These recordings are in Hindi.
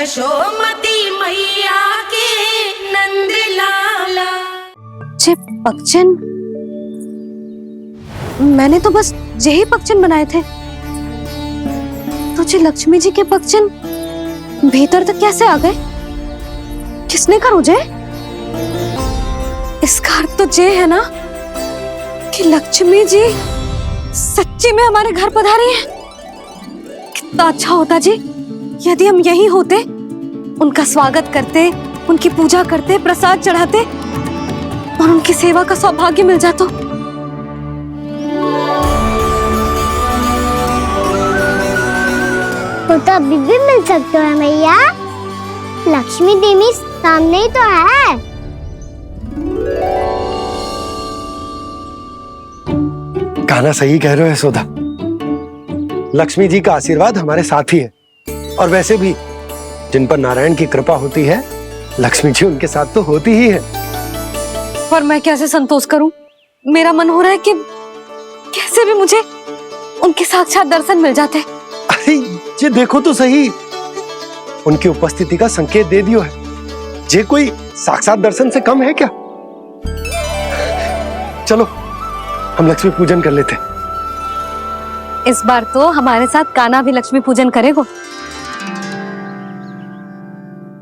यशोमती मैया के नंद लाला। जे पक्षन, मैंने तो बस यही पक्षन बनाए थे, तो जे लक्ष्मी जी के पक्षन भीतर तक कैसे आ गए? किसने करो जे? इसका अर्थ तो ये है ना कि लक्ष्मी जी सच्ची में हमारे घर पधारी हैं। कितना अच्छा होता जी यदि हम यही होते, उनका स्वागत करते, उनकी पूजा करते, प्रसाद चढ़ाते और उनकी सेवा का सौभाग्य मिल जाता। तो अभी भी मिल सकते हो मैया, लक्ष्मी देवी सामने ही तो है। कान्हा सही कह रहे हो यशोदा, लक्ष्मी जी का आशीर्वाद हमारे साथ ही है। और वैसे भी जिन पर नारायण की कृपा होती है, लक्ष्मी जी उनके साथ तो होती ही है। पर मैं कैसे संतोष करूं? मेरा मन हो रहा है कि कैसे भी मुझे उनके साक्षात दर्शन मिल जाते। अरे ये देखो तो सही, उनकी उपस्थिति का संकेत दे दियो है। ये कोई साक्षात दर्शन से कम है क्या? चलो हम लक्ष्मी पूजन कर लेते। इस बार तो हमारे साथ कान्हा भी लक्ष्मी पूजन करेगा।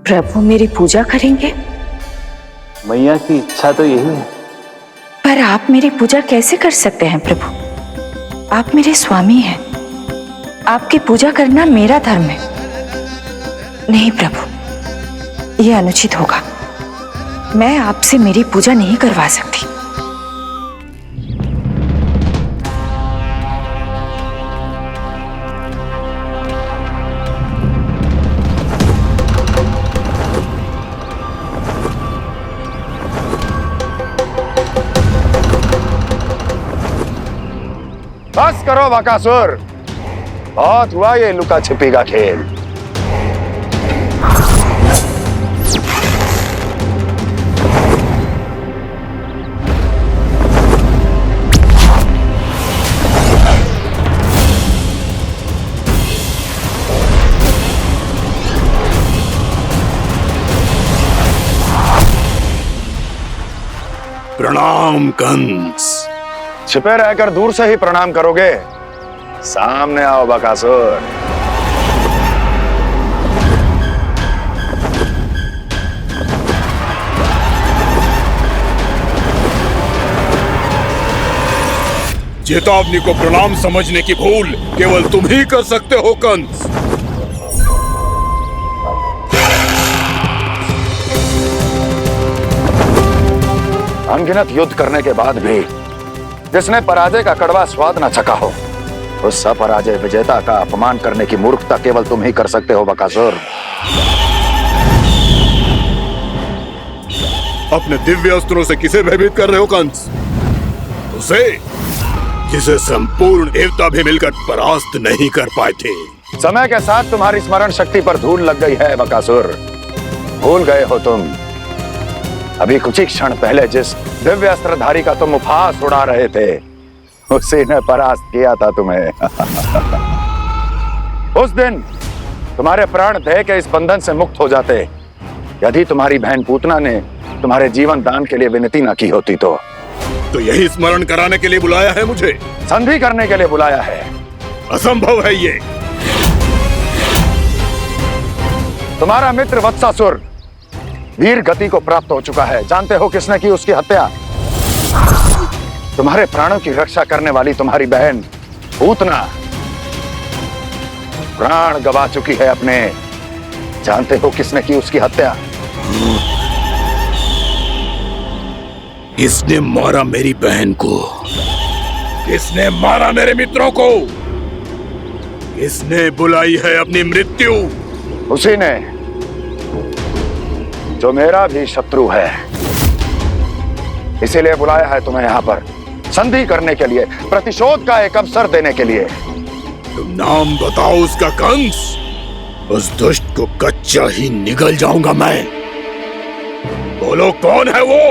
प्रभु मेरी पूजा करेंगे? मैया की इच्छा तो यही है। पर आप मेरी पूजा कैसे कर सकते हैं प्रभु? आप मेरे स्वामी हैं, आपकी पूजा करना मेरा धर्म है। नहीं प्रभु, यह अनुचित होगा। मैं आपसे मेरी पूजा नहीं करवा सकती। बस करो बकासुर, बहुत हुआ ये लुका छिपी का खेल। प्रणाम कंस। छिपे रहकर दूर से ही प्रणाम करोगे? सामने आओ बकासुर। चेतावनी को प्रणाम समझने की भूल केवल तुम ही कर सकते हो कंस। अनगिनत युद्ध करने के बाद भी जिसने पराजय का कड़वा स्वाद न चखा हो, उस अपराजय विजेता का अपमान करने की मूर्खता केवल तुम ही कर सकते हो बकासुर। अपने दिव्य अस्त्रों से किसे भयभीत कर रहे हो कंस? उसे जिसे संपूर्ण देवता भी मिलकर परास्त नहीं कर पाए थे। समय के साथ तुम्हारी स्मरण शक्ति पर धूल लग गई है बकासुर। भूल गए हो तुम अभी कुछ ही क्षण पहले जिस दिव्य अस्त्रधारी का तुम उपहास उड़ा रहे थे, उसी ने परास्त किया था तुम्हें। उस दिन तुम्हारे प्राण दे के इस बंधन से मुक्त हो जाते यदि तुम्हारी बहन पूतना ने तुम्हारे जीवन दान के लिए विनती न की होती तो यही स्मरण कराने के लिए बुलाया है मुझे? संधि करने के लिए बुलाया है। असंभव है ये। तुम्हारा मित्र वत्सासुर वीर गति को प्राप्त हो चुका है। जानते हो किसने की उसकी हत्या? तुम्हारे प्राणों की रक्षा करने वाली तुम्हारी बहन पूतना प्राण गवा चुकी है अपने। जानते हो किसने की उसकी हत्या? किसने मारा मेरी बहन को? किसने मारा मेरे मित्रों को? किसने बुलाई है अपनी मृत्यु? उसी ने जो मेरा भी शत्रु है। इसीलिए बुलाया है तुम्हें यहाँ पर संधि करने के लिए, प्रतिशोध का एक अवसर देने के लिए। तुम नाम बताओ उसका कंस। उस दुष्ट को कच्चा ही निगल जाऊंगा मैं। बोलो कौन है वो?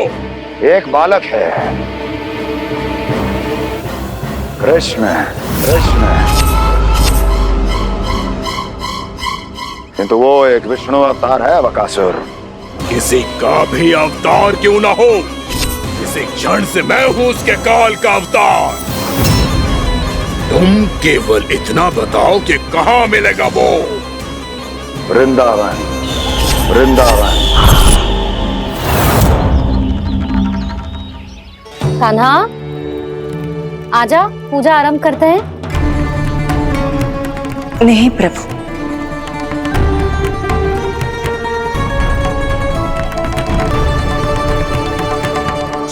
एक बालक है, कृष्ण। कृष्ण किंतु वो एक विष्णु अवतार है बकासुर। किसी का भी अवतार क्यों ना हो, इसी क्षण से मैं हूं उसके काल का अवतार। तुम केवल इतना बताओ कि कहां मिलेगा वो। वृंदावन, वृंदावन। कान्हा, आजा, पूजा आरंभ करते हैं। नहीं प्रभु,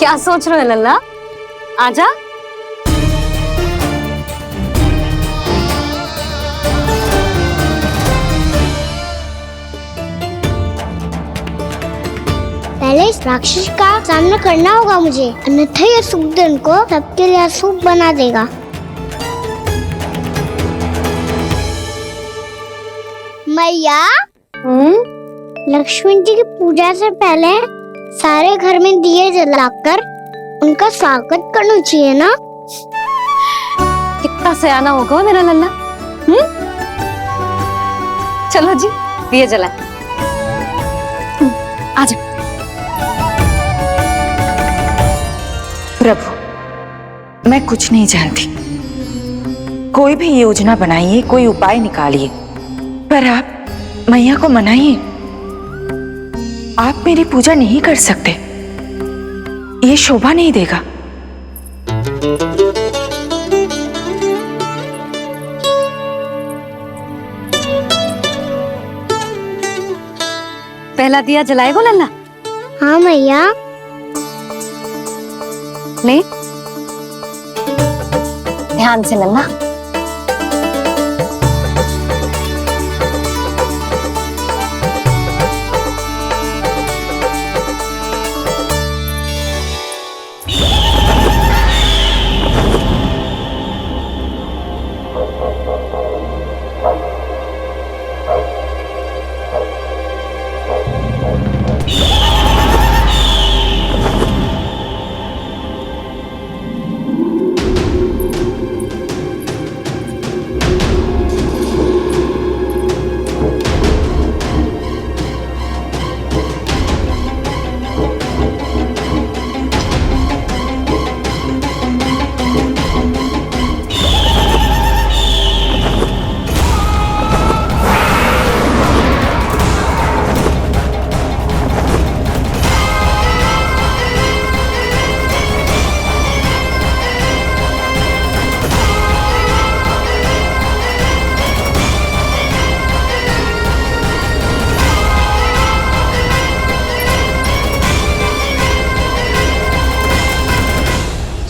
क्या सोच रहे हो लल्ला? आजा। पहले इस राक्षस का सामना करना होगा मुझे, अन्यथा ये सुखदन को सबके लिए अशुभ बना देगा। मैया, लक्ष्मी जी की पूजा से पहले सारे घर में दिए जलाकर उनका स्वागत करना चाहिए ना। कितना सयाना होगा मेरा लल्ला। चलो जी, दिए जलाए। आजा। प्रभु, मैं कुछ नहीं जानती। कोई भी योजना बनाइए, कोई उपाय निकालिए, पर आप मैया को मनाइए। आप मेरी पूजा नहीं कर सकते, ये शोभा नहीं देगा। पहला दिया जलाएगो लल्ला? हाँ मैया। ले, ध्यान से लल्ला।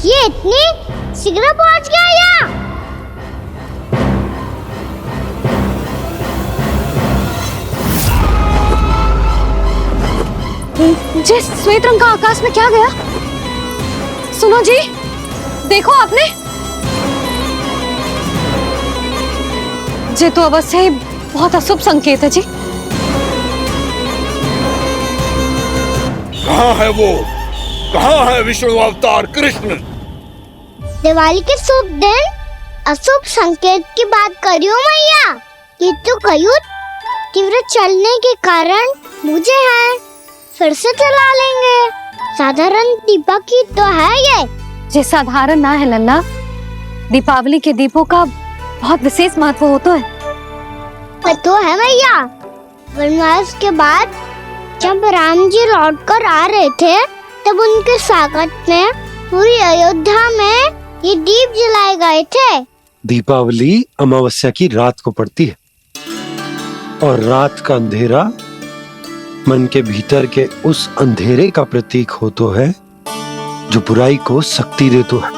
ये इतनी शीघ्र पहुंच गया यहाँ। जी, श्वेत रंग का आकाश में क्या गया? सुनो जी, देखो आपने। ये तो अवश्य ही बहुत अशुभ संकेत है जी। कहाँ है वो? कहाँ है विष्णु अवतार कृष्ण? दिवाली के शुभ दिन अशुभ संकेत की बात कर रही हूँ मैया। ये तो कयूत तीव्र चलने के कारण मुझे है, फिर से चला लेंगे। साधारण दीपक ही तो है ये साधारण ना है लल्ला, दीपावली के दीपों का बहुत विशेष महत्व होता है। तो है मैया। वनवास के बाद जब राम जी लौट कर आ रहे थे, तब उनके स्वागत में पूरी अयोध्या में ये दीप जलाए गए थे। दीपावली अमावस्या की रात को पड़ती है, और रात का अंधेरा मन के भीतर के उस अंधेरे का प्रतीक हो तो है जो बुराई को शक्ति दे तो है।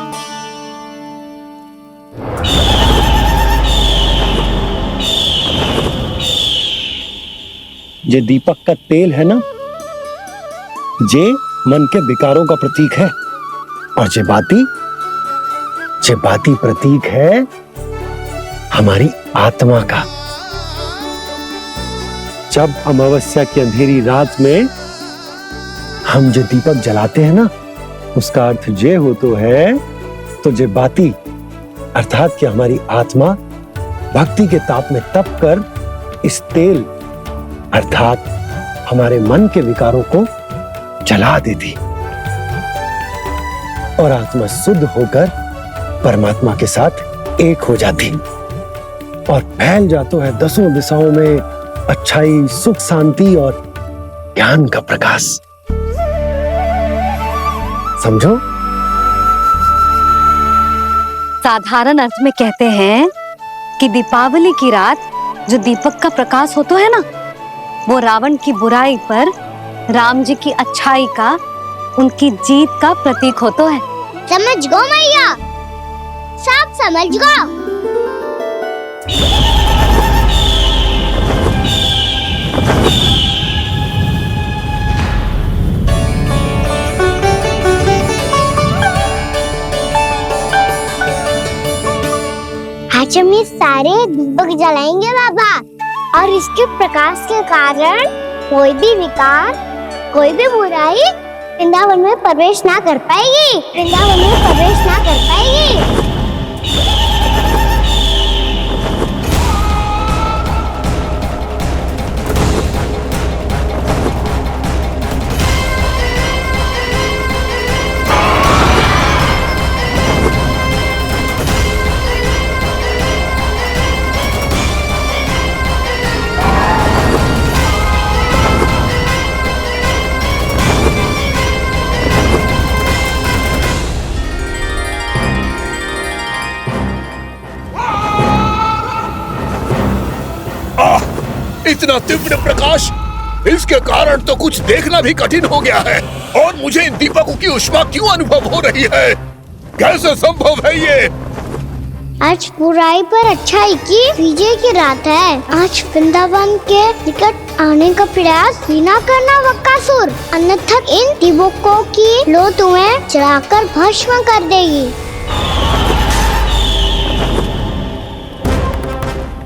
ये दीपक का तेल है ना, जे मन के विकारों का प्रतीक है, और जे बाती प्रतीक है हमारी आत्मा का। जब अमावस्या की अंधेरी रात में हम जो दीपक जलाते हैं ना, उसका अर्थ ये हो तो है, तो जे बाती अर्थात कि हमारी आत्मा भक्ति के ताप में तप कर इस तेल अर्थात हमारे मन के विकारों को जला देती और आत्मा शुद्ध होकर परमात्मा के साथ एक हो जाती और फैल जाता है दसों दिशाओं में अच्छाई, सुख, शांति और ज्ञान का प्रकाश। समझो? साधारण अर्थ में कहते हैं कि दीपावली की रात जो दीपक का प्रकाश होता है ना, वो रावण की बुराई पर राम जी की अच्छाई का, उनकी जीत का प्रतीक होता है। समझ गो मैया, सब समझ गो। आज हम ये सारे दीपक जलाएंगे बाबा, और इसके प्रकाश के कारण कोई भी विकार, कोई भी बुराई वृंदावन में प्रवेश ना कर पाएगी, वृंदावन में प्रवेश ना कर पाएगी। इतना तीव्र प्रकाश, इसके कारण तो कुछ देखना भी कठिन हो गया है। और मुझे इन दीपकों की ऊष्मा क्यों अनुभव हो रही है? कैसे संभव है ये? आज बुराई पर अच्छाई की विजय की रात है। आज वृंदावन के निकट आने का प्रयास भी ना करना बकासुर, अन्यथा इन दीपकों की लो तुम्हें जलाकर भस्म कर देगी।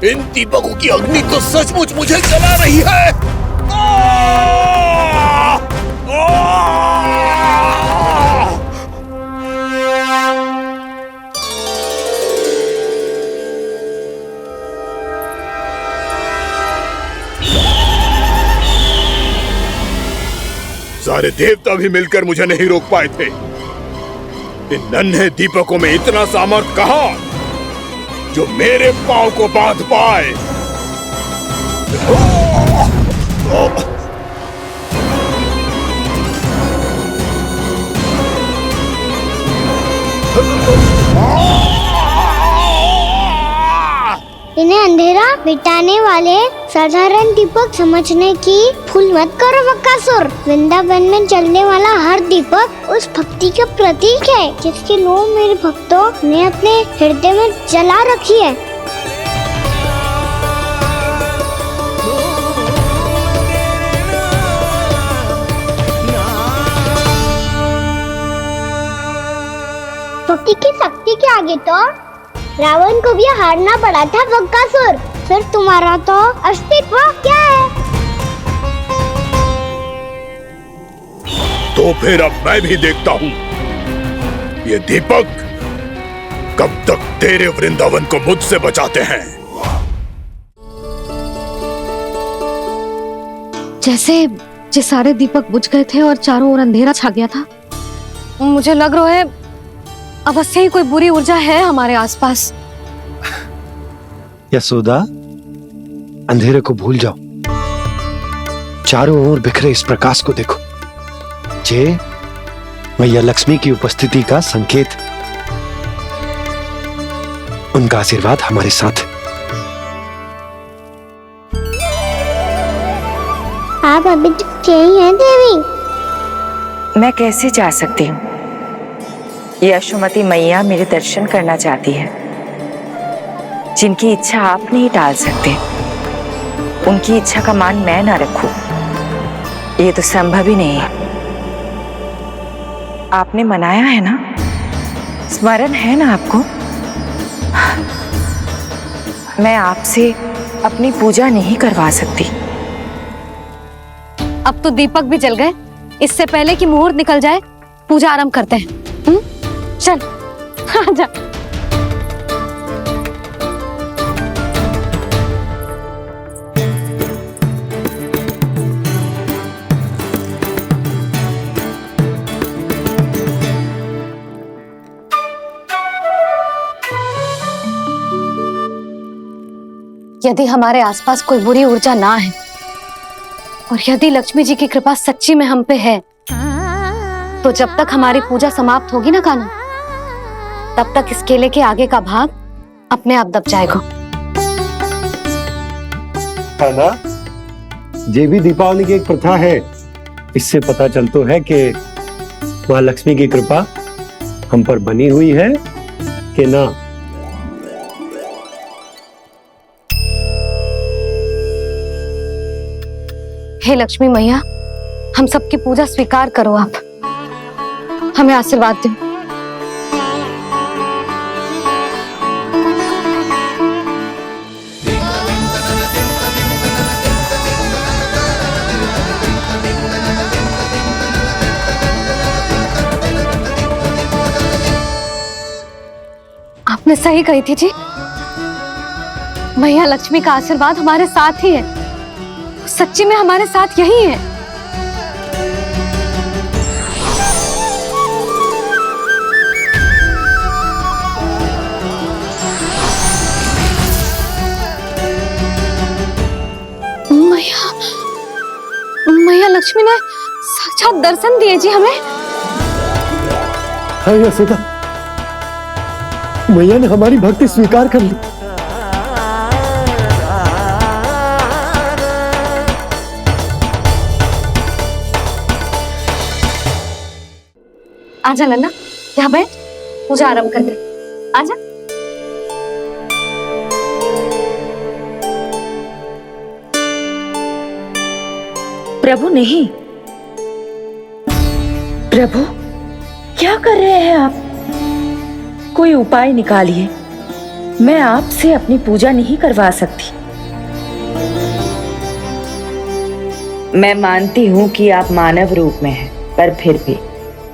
इन दीपकों की अग्नि तो सचमुच मुझे जला रही है। सारे देवता भी मिलकर मुझे नहीं रोक पाए थे। इन नन्हे दीपकों में इतना सामर्थ्य कहां जो मेरे पांव को बांध पाए। इन्हें अंधेरा मिटाने वाले साधारण दीपक समझने की भूल मत करो बकासुर। वृंदावन में जलने वाला हर दीपक उस भक्ति का प्रतीक है जिसकी लो मेरे भक्तों ने अपने हृदय में जला रखी है। भक्ति की शक्ति के आगे तो रावण को भी हारना पड़ा था बकासुर। फिर तुम्हारा तो अस्तित्व क्या है? तो फिर अब मैं भी देखता हूँ ये दीपक कब तक तेरे वृंदावन को मुझसे बचाते हैं। जैसे ये सारे दीपक बुझ गए थे और चारों ओर अंधेरा छा गया था, मुझे लग रहा है अवश्य ही कोई बुरी ऊर्जा है हमारे आसपास। यशोदा, अंधेरे को भूल जाओ, चारों ओर बिखरे इस प्रकाश को देखो। जे मैया लक्ष्मी की उपस्थिति का संकेत, उनका आशीर्वाद हमारे साथ। आप अभी तक यही हैं देवी? मैं कैसे जा सकती हूँ? यशोमती मैया मेरे दर्शन करना चाहती है, जिनकी इच्छा आप नहीं टाल सकते। उनकी इच्छा का मान मैं ना रखूं, ये तो संभव ही नहीं है। आपने मनाया है ना, स्मरण है ना आपको? मैं आपसे अपनी पूजा नहीं करवा सकती। अब तो दीपक भी जल गए, इससे पहले कि मुहूर्त निकल जाए पूजा आरंभ करते हैं। चल आजा। यदि हमारे आसपास कोई बुरी ऊर्जा ना है और यदि लक्ष्मी जी की कृपा सच्ची में हम पे है, तो जब तक हमारी पूजा समाप्त होगी ना कान्हा, तब तक इस केले के आगे का भाग अपने आप दब जाएगा। कान्हा, ये भी दीपावली की एक प्रथा है। इससे पता चलता है कि माँ लक्ष्मी की कृपा हम पर बनी हुई है कि ना। हे लक्ष्मी मैया, हम सबकी पूजा स्वीकार करो, आप हमें आशीर्वाद दो। आपने सही कही थी जी, मैया लक्ष्मी का आशीर्वाद हमारे साथ ही है, सच्ची में हमारे साथ यही है। मैया मैया लक्ष्मी ने साक्षात दर्शन दिए जी हमें। हाँ यशोदा, मैया ने हमारी भक्ति स्वीकार कर ली। आजा नन्ना, यहाँ बैठ, पूजा आरंभ कर दे। आजा। प्रभु नहीं, प्रभु क्या कर रहे हैं आप? कोई उपाय निकालिए, मैं आपसे अपनी पूजा नहीं करवा सकती। मैं मानती हूँ कि आप मानव रूप में हैं, पर फिर भी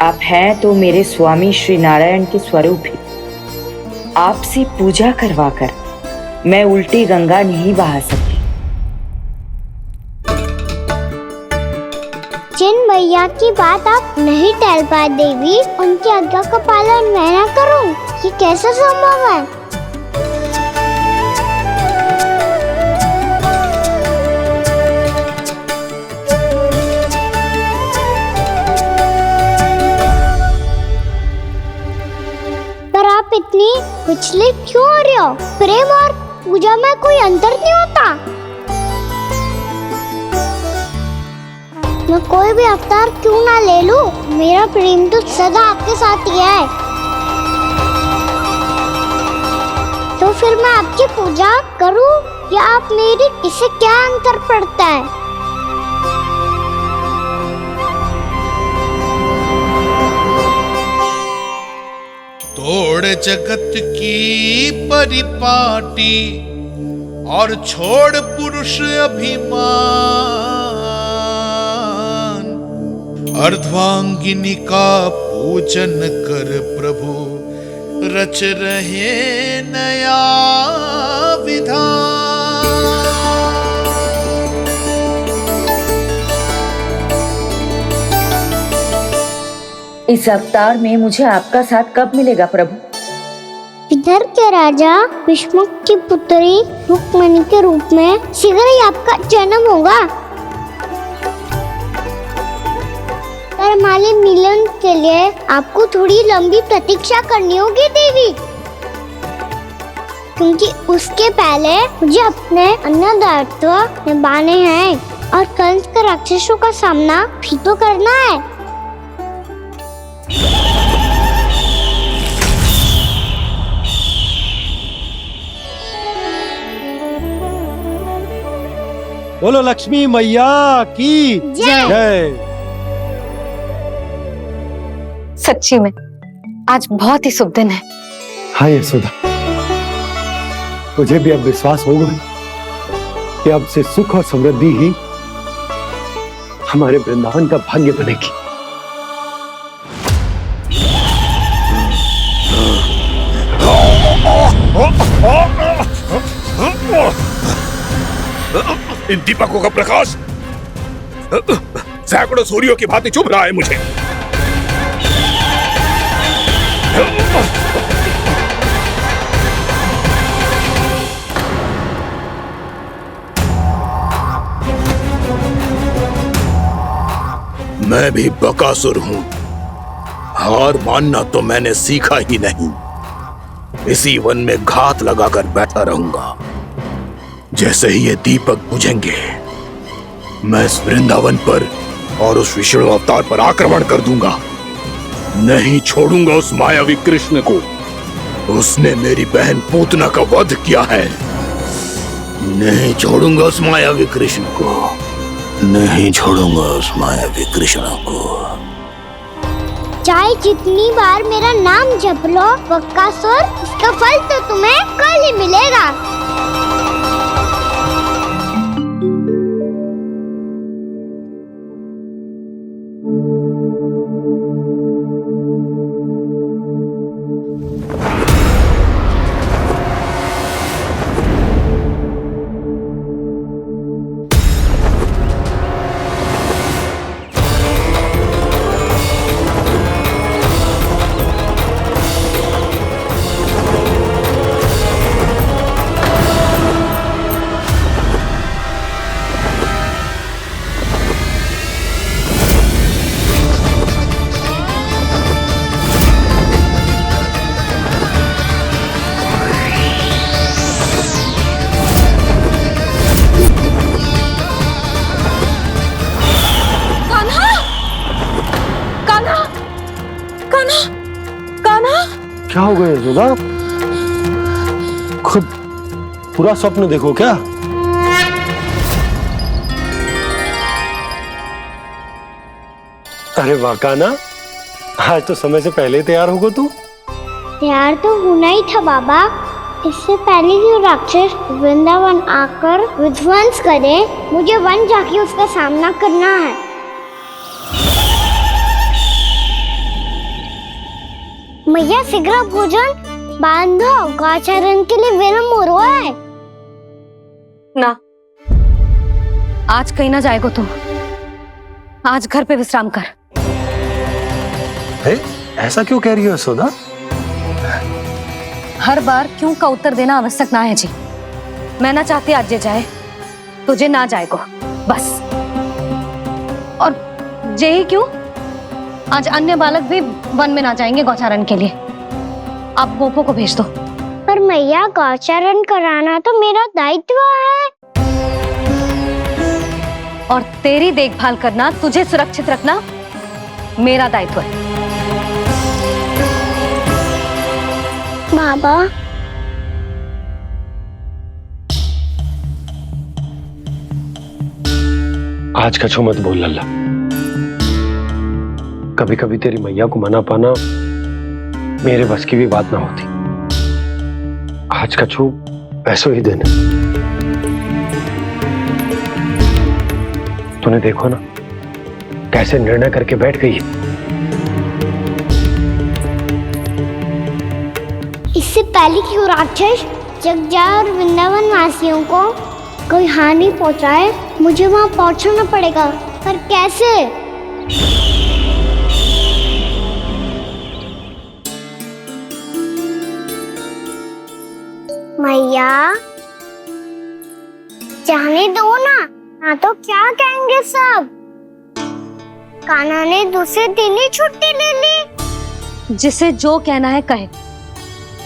आप हैं तो मेरे स्वामी श्री नारायण के स्वरूप ही। आपसे पूजा करवाकर मैं उल्टी गंगा नहीं बहा सकती। जिन भैया की बात आप नहीं टल पाए देवी, उनकी आज्ञा का पालन मैं ना करूं, ये कैसे संभव है? पर आप इतनी विचलित क्यों हो रहे हो? प्रेम और पूजा में कोई अंतर नहीं होता। मैं कोई भी अवतार क्यों ना ले लूं, मेरा प्रेम तो सदा आपके साथ ही है। तो फिर मैं आपकी पूजा करूं या आप मेरी, इससे क्या अंतर पड़ता है? तोड़ जगत की परिपाटी और छोड़ पुरुष अभिमान, अर्धांगिनी का पूजन कर प्रभु रच रहे नया विधान। इस अवतार में मुझे आपका साथ कब मिलेगा प्रभु? विदर्भ के राजा भीष्मक की पुत्री रुक्मणी के रूप में शीघ्र ही आपका जन्म होगा। पर हमारे मिलन के लिए आपको थोड़ी लंबी प्रतीक्षा करनी होगी देवी, क्योंकि उसके पहले मुझे अपने अन्य दायित्व निभाने हैं और कंस के राक्षसों का सामना भी तो करना है। बोलो लक्ष्मी मैया की जय। सच्ची में आज बहुत ही शुभ दिन है। हाँ यशोदा, मुझे भी अब विश्वास होगा कि अब से सुख और समृद्धि ही हमारे वृंदावन का भाग्य बनेगी। इन दीपकों का प्रकाश सैकड़ों सूर्यों की भांति चुभ रहा है मुझे। मैं भी बकासुर हूँ। हार मानना तो मैंने सीखा ही नहीं। इसी वन में घात लगाकर बैठा रहूंगा। जैसे ही ये दीपक बुझेंगे, मैं इस वृंदावन पर और उस विष्णु अवतार पर आक्रमण कर दूंगा। नहीं छोड़ूंगा उस मायावी कृष्ण को। उसने मेरी बहन पूतना का वध किया है। नहीं छोड़ूंगा उस मायावी कृष्ण को। नहीं छोड़ूंगा उस मायावी कृष्ण को। चाहे जितनी बार मेरा नाम जप लो बकासुर, इसका फल तो तुम्हें कल ही मिलेगा। क्या हो गया यशोदा? खुद पूरा स्वप्न देखो क्या? अरे वाह कान्हा, आज तो समय से पहले तैयार होगा तू। तैयार तो होना ही था बाबा। इससे पहले कि वो राक्षस वृंदावन आकर विध्वंस करे, मुझे वन जाके उसका सामना करना है। मैया शीघ्र भोजन बांधो, गौचरण के लिए विलंब हो रहा है। ना, आज कहीं ना जाएगो तुम। आज घर पे विश्राम कर। ऐसा क्यों कह रही हो यशोदा? हर बार क्यों का उत्तर देना आवश्यक ना है जी। मैं ना चाहती आज ये जाए, तुझे ना जाएगो बस। और जे ही क्यों, आज अन्य बालक भी वन में ना जाएंगे गौचारण के लिए। आप गोपो को भेज दो। पर मैया गौचरण कराना तो मेरा दायित्व है। और तेरी देखभाल करना, तुझे सुरक्षित रखना मेरा दायित्व है। बाबा, आज कछु मत बोल लल्ला। कभी कभी तेरी मैया को मना पाना मेरे बस की भी बात ना होती। आज कछु पैसों ही दिन। तूने देखो ना कैसे निर्णय करके बैठ गई है। इससे पहले कि वो राक्षस जगजा और वृंदावन वासियों को कोई हानि पहुंचाए, मुझे वहां पहुंचना पड़ेगा। पर कैसे? मैया, जाने दो ना तो क्या कहेंगे सब। कान्हा ने दूसरे दिन ही छुट्टी ले ली। जिसे जो कहना है कहे।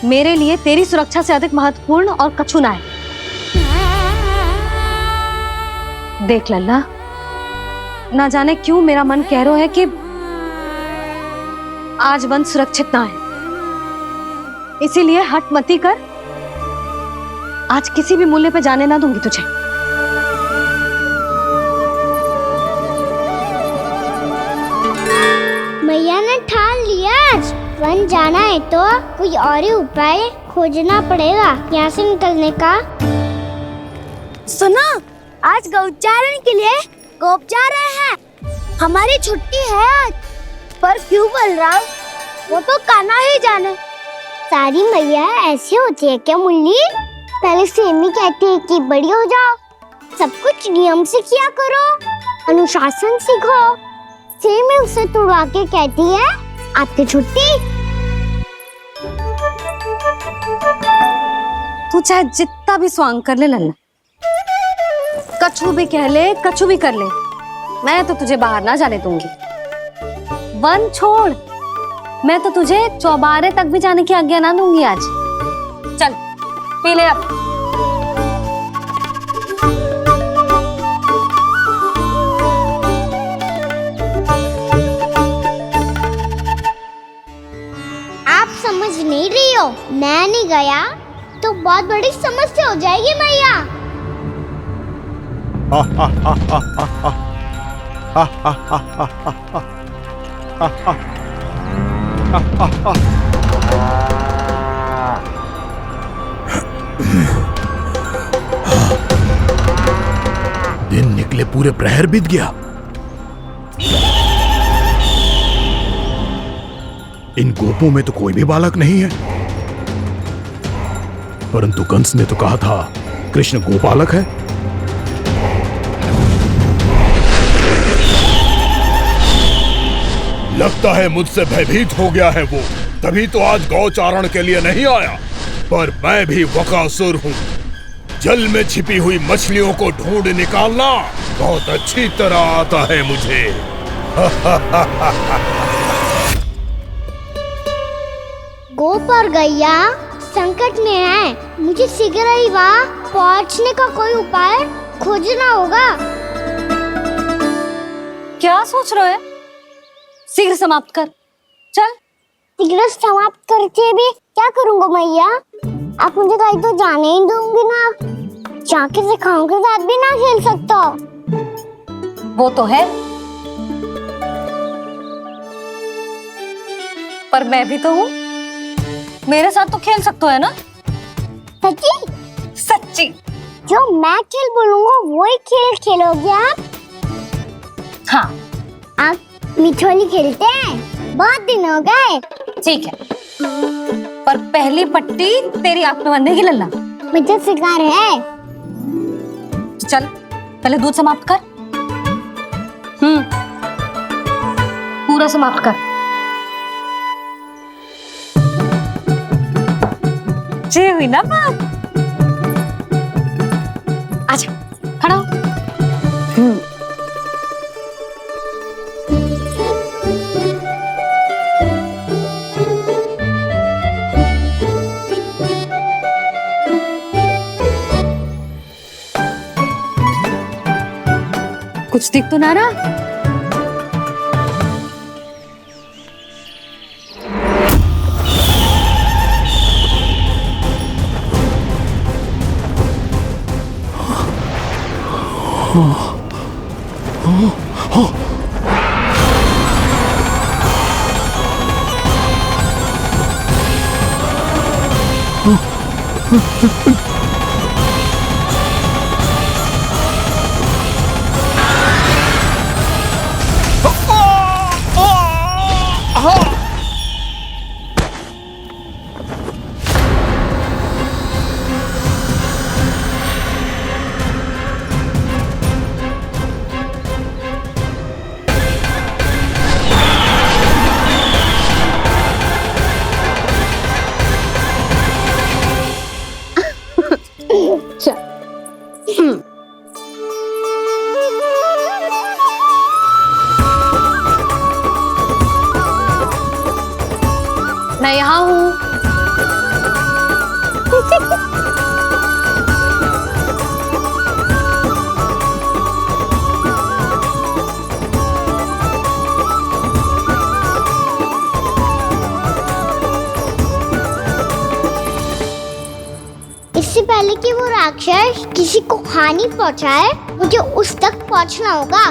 मेरे लिए तेरी सुरक्षा से अधिक महत्वपूर्ण और कछु ना है। देख लल्ला, ना जाने क्यों मेरा मन कह रहा है कि आज वन सुरक्षित ना है। इसीलिए हट मती कर। आज किसी भी मूल्य पे जाने ना दूंगी तुझे। मैया ने ठान लिया, वन जाना है तो कोई और ही उपाय खोजना पड़ेगा यहाँ से निकलने का। सुनो, आज गौचारण के लिए गोप जा रहे हैं। हमारी छुट्टी है आज। पर क्यों बलराम? वो तो कान्हा ही जाने। सारी मैया ऐसी होती है क्या मुल्ली? पहले सेमी कहती है कि बड़ी हो जाओ, सब कुछ नियम से किया करो, अनुशासन सीखो। सेमी उसे तुड़वा के कहती है आपकी छुट्टी। तू चाहे जितना भी स्वांग कर ले लल्ला, कछु भी कह ले, कछु भी कर ले, मैं तो तुझे बाहर ना जाने दूंगी। वन छोड़, मैं तो तुझे चौबारे तक भी जाने की आज्ञा ना दूंगी आज। चल पी ले अब। आप समझ नहीं रही हो, मैं नहीं गया तो बहुत बड़ी समस्या हो जाएगी मैया। दिन निकले पूरे प्रहर बीत गया। इन गोपों में तो कोई भी बालक नहीं है, परंतु कंस ने तो कहा था कृष्ण गोपालक है। लगता है मुझसे भयभीत हो गया है वो, तभी तो आज गौचारण के लिए नहीं आया। पर मैं भी बकासुर हूँ, जल में छिपी हुई मछलियों को ढूंढ निकालना बहुत अच्छी तरह आता है मुझे। गोप और गैया संकट में है, मुझे शीघ्र ही वहाँ पहुँचने का कोई उपाय खोजना होगा। क्या सोच रहे हो? शीघ्र समाप्त कर, चल। शीघ्र समाप्त करके भी क्या करूँगा मैया? आप मुझे कहीं तो जाने ही दूंगी ना, जाके सिखाओं के साथ भी ना खेल सकता। वो तो है, पर मैं भी तो हूँ, मेरे साथ तो खेल सकते हो है ना? सच्ची? सच्ची। जो मैं खेल बोलूँगा वही खेल खेलोगे आप? हाँ। आप मिठोली खेलते हैं? बहुत दिन हो गए। ठीक है, पर पहली पट्टी तेरी आंख में बांधने की लल्ला। मुझे शिकार है। चल पहले दूध समाप्त कर। पूरा समाप्त कर। जे हुई ना बात। आजा, खड़ा हो। कुछ दिख तो ना रहा? मैं यहाँ हूँ। इससे पहले कि वो राक्षस किसी को हानि पहुंचाए, मुझे उस तक पहुंचना होगा।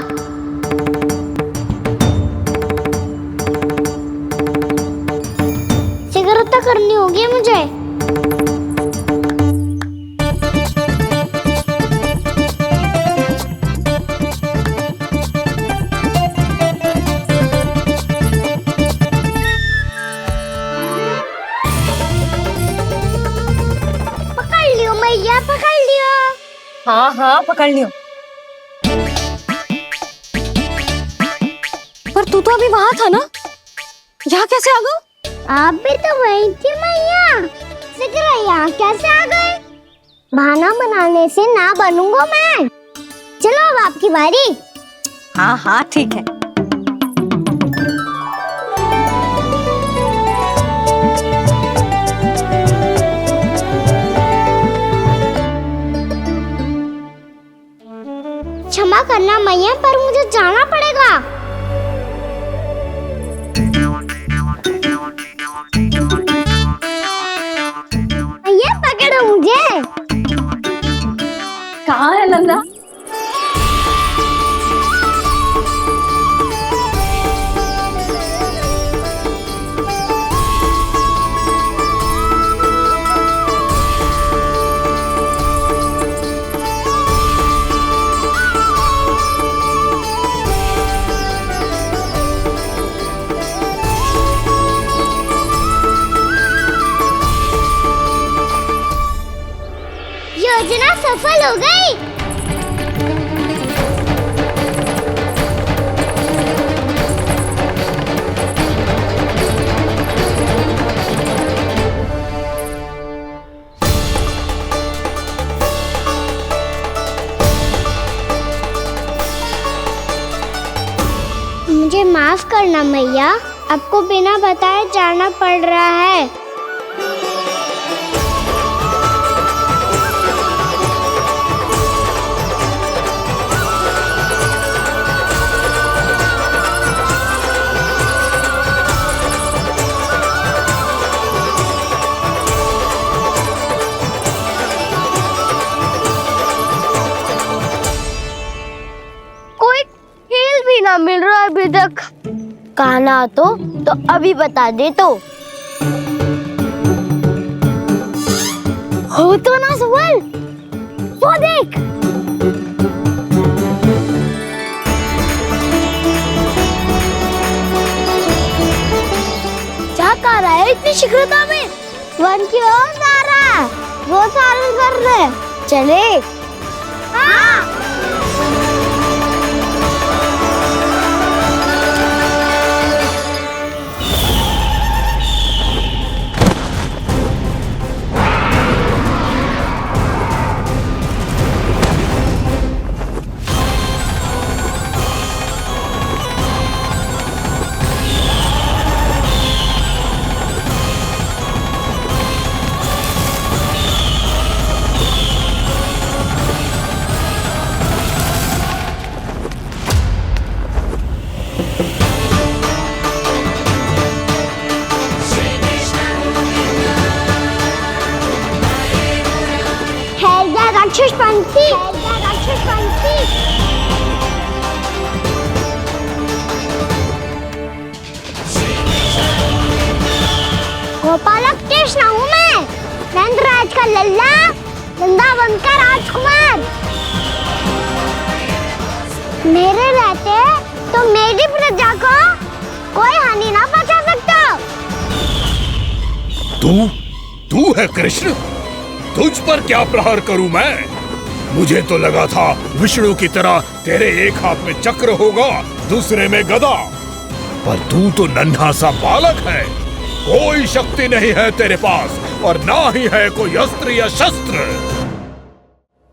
शीघ्रता करनी होगी मुझे। पकड़ लियो मैया, पकड़ लियो। हाँ हाँ पकड़ लियो। पर तू तो अभी वहां था ना, यहाँ कैसे आ गया? आप भी तो वही थी मैया, शीघ्र यहाँ कैसे आ गए? बहाना बनाने से ना बनूंगा मैं। चलो अब आपकी बारी। हाँ हाँ ठीक है। करना मैया, पर मुझे जाना पड़ेगा। मैया पकड़ो मुझे। कहाँ है नंदा? योजना सफल हो गई। मुझे माफ करना मैया, आपको बिना बताए जाना पड़ रहा है। ना मिल रहा है अभी तक। कहना तो अभी बता दे तो। हो तो ना सवाल, वो देख। क्या कर रहा है इतनी शीघ्रता में? वन की ओर जा रहा है, वो सारे कर रहे। चले। हाँ। गोपालक कृष्ण हूँ मैं, नंदराज का लल्ला, वृंदावन का राजकुमार। मेरे रहते तो मेरी प्रजा को कोई हानि ना पहुंचा सकता। तू है कृष्ण? तुझ पर क्या प्रहार करूं मैं? मुझे तो लगा था विष्णु की तरह तेरे एक हाथ में चक्र होगा, दूसरे में गदा, पर तू तो नन्हा सा बालक है। कोई शक्ति नहीं है तेरे पास और ना ही है कोई अस्त्र या शस्त्र।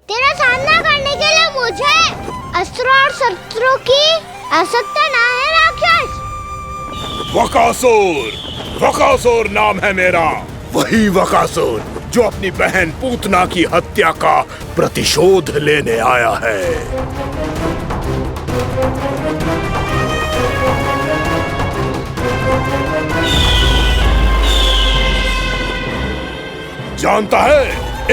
तेरा सामना करने के लिए मुझे अस्त्र और शस्त्रों की आवश्यकता ना है राक्षस। वकासुर नाम है मेरा, वही वकासुर जो अपनी बहन पूतना की हत्या का प्रतिशोध लेने आया है। जानता है,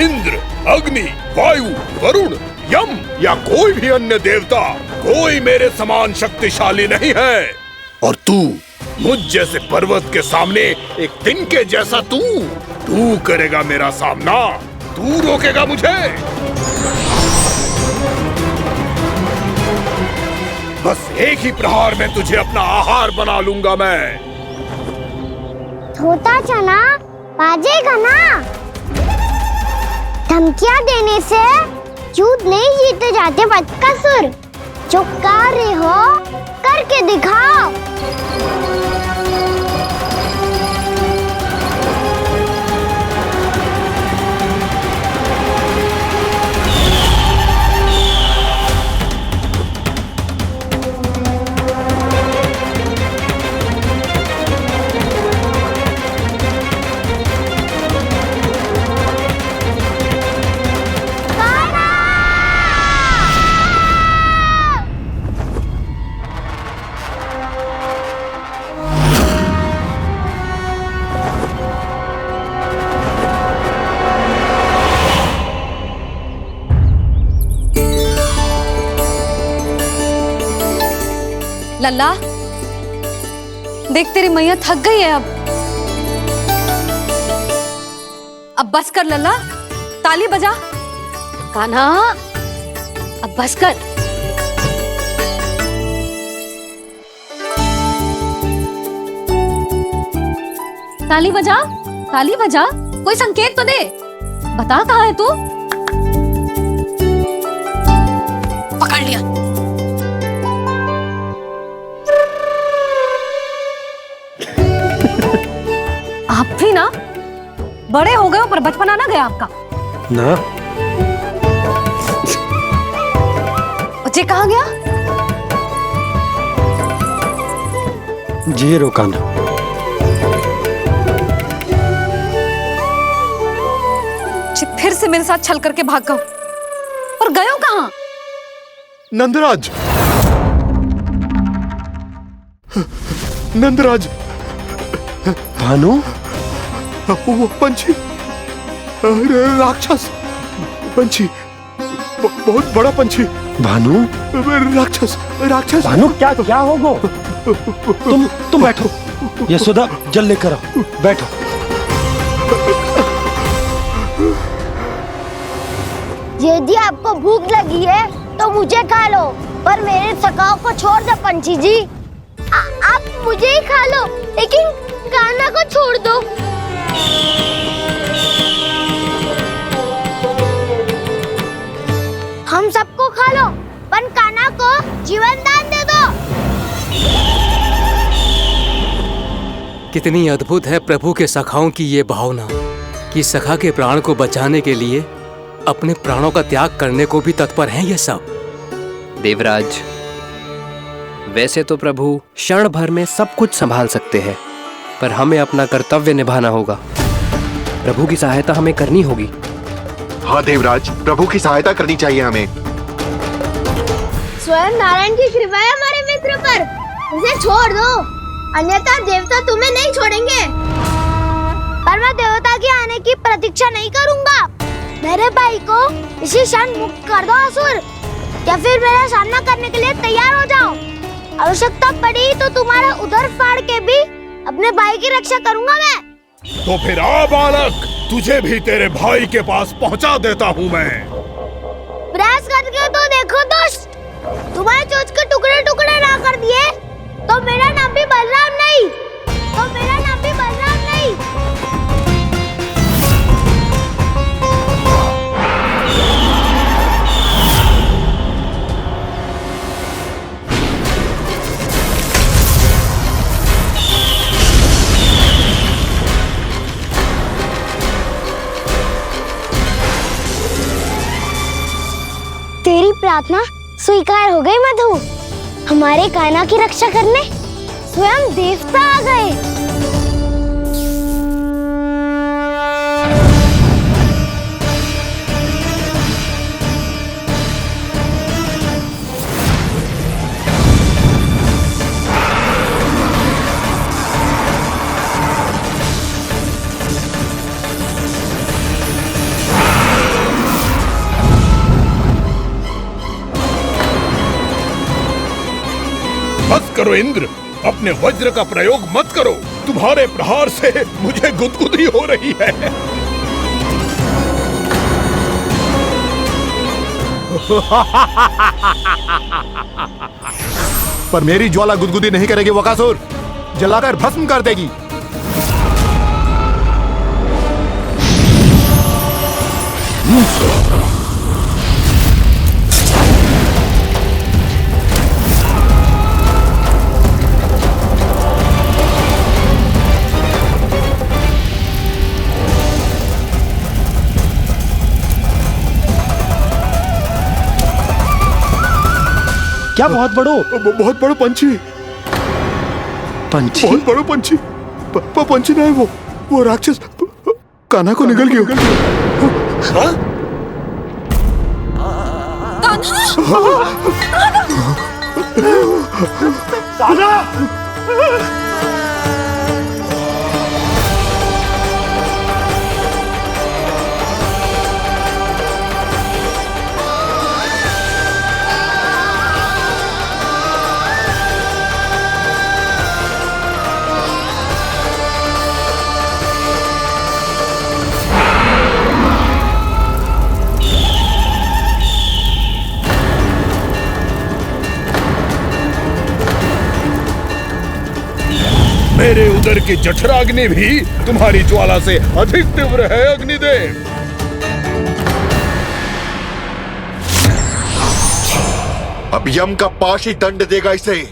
इंद्र, अग्नि, वायु, वरुण, यम या कोई भी अन्य देवता कोई मेरे समान शक्तिशाली नहीं है। और तू, मुझ जैसे पर्वत के सामने एक तिनके जैसा तू करेगा मेरा सामना? तू रोकेगा मुझे? बस एक ही प्रहार में तुझे अपना आहार बना लूंगा मैं। छोटा चना बाजेगा ना। धमकियां देने से युद्ध नहीं जीते जाते बदकसूर। जो कार्य हो करके दिखाओ। लल्ला, देख तेरी मैया थक गई है अब बस कर लल्ला, ताली बजा। कान्हा, अब बस कर। ताली बजा, ताली बजा, कोई संकेत तो दे, बता कहाँ है तू? पकड़ लिया। आप भी ना बड़े हो गए हो, पर बचपना ना गया आपका ना। बच्चे कहाँ गया? जी रोकाना। फिर से मेरे साथ छल करके भाग गए, और गए हो कहाँ? नंदराज, नंदराज, भानु, वो पंछी, राक्षस पंछी, बहुत बड़ा पंछी। भानु, राक्षस, राक्षस। भानु, क्या क्या होगा? तुम बैठो, यशोदा जल लेकर आओ, बैठो। यदि आपको भूख लगी है तो मुझे खा लो, पर मेरे सखाओं को छोड़ दो पंछी जी। आप मुझे ही खा लो, लेकिन कान्हा को छोड़ दो। हम सबको खा लो, पर कान्हा को जीवन दान दे दो। कितनी अद्भुत है प्रभु के सखाओं की ये भावना कि सखा के प्राण को बचाने के लिए अपने प्राणों का त्याग करने को भी तत्पर हैं ये सब। देवराज, वैसे तो प्रभु क्षण भर में सब कुछ संभाल सकते हैं, पर हमें अपना कर्तव्य निभाना होगा। प्रभु की सहायता हमें करनी होगी। हाँ देवराज, प्रभु की सहायता करनी चाहिए हमें। स्वयं नारायण की कृपा है हमारे मित्र पर, उसे छोड़ दो, अन्यथा देवता तुम्हें नहीं छोड़ेंगे। पर मैं देवता के आने की प्रतीक्षा नहीं करूंगा। मेरे भाई को इसी क्षण मुक्त कर दो असुर, या फिर मेरा सामना करने के लिए तैयार हो जाओ। आवश्यकता पड़ी तो तुम्हारा उधर फाड़ के भी अपने भाई की रक्षा करूंगा मैं। तो फिर आ बालक, तुझे भी तेरे भाई के पास पहुंचा देता हूँ मैं। प्रयास करके तो देखो दोस्त, तुम्हारे चोंच के टुकड़े टुकड़े ना कर दिए तो मेरा नाम भी बलराम नहीं, तो मेरा नाम भी बलराम नहीं। तेरी प्रार्थना स्वीकार हो गई मधु। हमारे कान्हा की रक्षा करने स्वयं देवता आ गए। बस करो इंद्र, अपने वज्र का प्रयोग मत करो। तुम्हारे प्रहार से मुझे गुदगुदी हो रही है। पर मेरी ज्वाला गुदगुदी नहीं करेगी वकासुर, जलाकर भस्म कर देगी। क्या बहुत बड़ो? बहुत बड़ा पंछी। पंछी? बहुत बड़ा पंछी। पंछी नहीं, वो राक्षस कान्हा को निगल गया। हाँ? कान्हा! मेरे उदर की जठराग्नि भी तुम्हारी ज्वाला से अधिक तीव्र है अग्निदेव। अब यम का पाश ही दंड देगा इसे।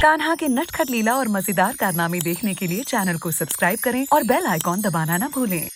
कान्हा के नटखट लीला और मजेदार कारनामे देखने के लिए चैनल को सब्सक्राइब करें और बेल आइकॉन दबाना ना भूलें।